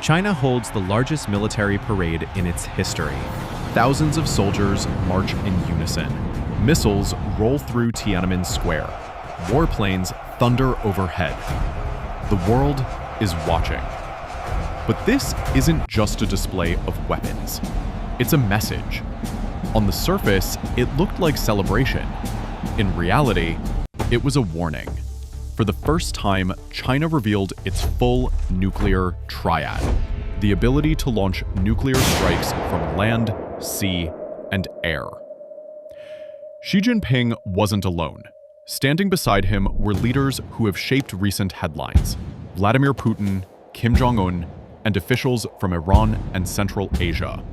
China holds the largest military parade in its history. Thousands of soldiers march in unison. Missiles roll through Tiananmen Square. Warplanes thunder overhead. The world is watching. But this isn't just a display of weapons. It's a message. On the surface, it looked like celebration. In reality, it was a warning. For the first time, China revealed its full nuclear triad, the ability to launch nuclear strikes from land, sea, and air. Xi Jinping wasn't alone. Standing beside him were leaders who have shaped recent headlines: Vladimir Putin, Kim Jong-un, and officials from Iran and Central Asia.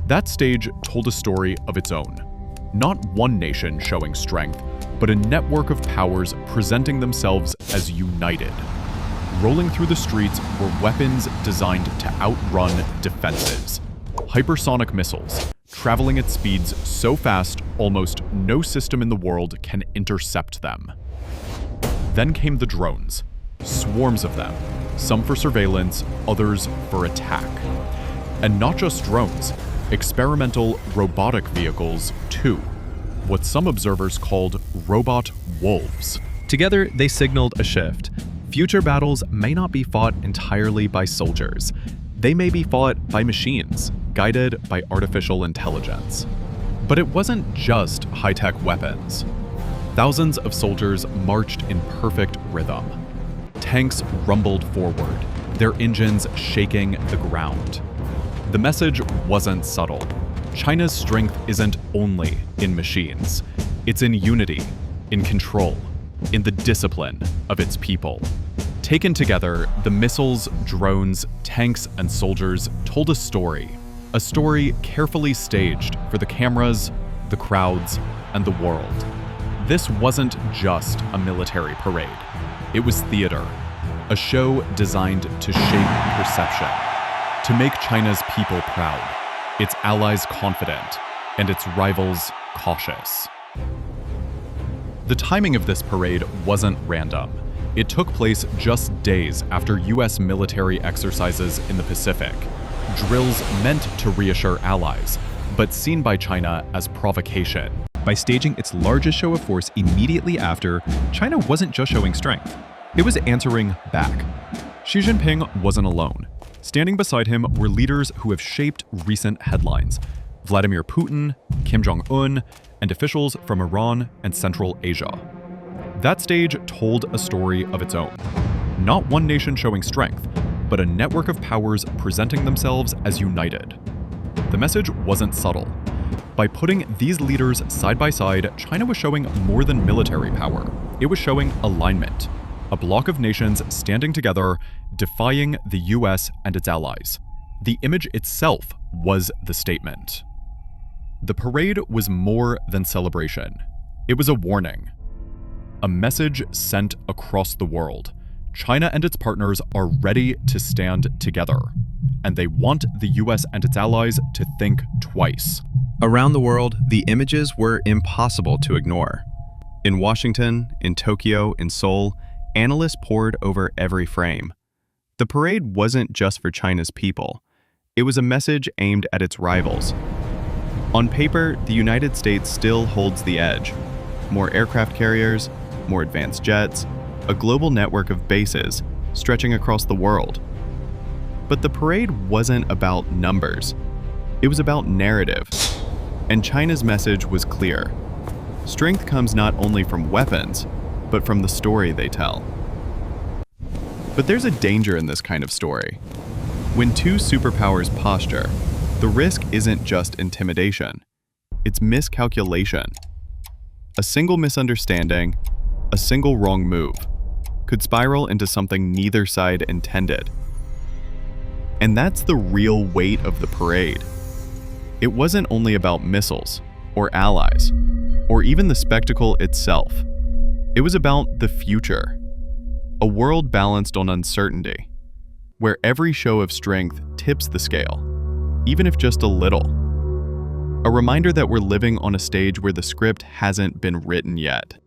That stage told a story of its own. Not one nation showing strength, but a network of powers presenting themselves as united. Rolling through the streets were weapons designed to outrun defenses. Hypersonic missiles, traveling at speeds so fast almost no system in the world can intercept them. Then came the drones, swarms of them, some for surveillance, others for attack. And not just drones, experimental robotic vehicles too, what some observers called robot wolves. Together, they signaled a shift. Future battles may not be fought entirely by soldiers. They may be fought by machines, guided by artificial intelligence. But it wasn't just high-tech weapons. Thousands of soldiers marched in perfect rhythm. Tanks rumbled forward, their engines shaking the ground. The message wasn't subtle. China's strength isn't only in machines. It's in unity, in control, in the discipline of its people. Taken together, the missiles, drones, tanks, and soldiers told a story carefully staged for the cameras, the crowds, and the world. This wasn't just a military parade. It was theater, a show designed to shape perception, to make China's people proud, its allies confident, and its rivals cautious. The timing of this parade wasn't random. It took place just days after US military exercises in the Pacific, drills meant to reassure allies, but seen by China as provocation. By staging its largest show of force immediately after, China wasn't just showing strength. It was answering back. Xi Jinping wasn't alone. Standing beside him were leaders who have shaped recent headlines: Vladimir Putin, Kim Jong-un, and officials from Iran and Central Asia. That stage told a story of its own. Not one nation showing strength, but a network of powers presenting themselves as united. The message wasn't subtle. By putting these leaders side by side, China was showing more than military power. It was showing alignment. A block of nations standing together, defying the US and its allies. The image itself was the statement. The parade was more than celebration. It was a warning. A message sent across the world. China and its partners are ready to stand together, and they want the US and its allies to think twice. Around the world, the images were impossible to ignore. In Washington, in Tokyo, in Seoul, analysts pored over every frame. The parade wasn't just for China's people. It was a message aimed at its rivals. On paper, the United States still holds the edge. More aircraft carriers, more advanced jets, a global network of bases stretching across the world. But the parade wasn't about numbers. It was about narrative. And China's message was clear. Strength comes not only from weapons, but from the story they tell. But there's a danger in this kind of story. When two superpowers posture, the risk isn't just intimidation. It's miscalculation. A single misunderstanding, a single wrong move, could spiral into something neither side intended. And that's the real weight of the parade. It wasn't only about missiles, or allies, or even the spectacle itself. It was about the future. A world balanced on uncertainty, where every show of strength tips the scale, even if just a little. A reminder that we're living on a stage where the script hasn't been written yet.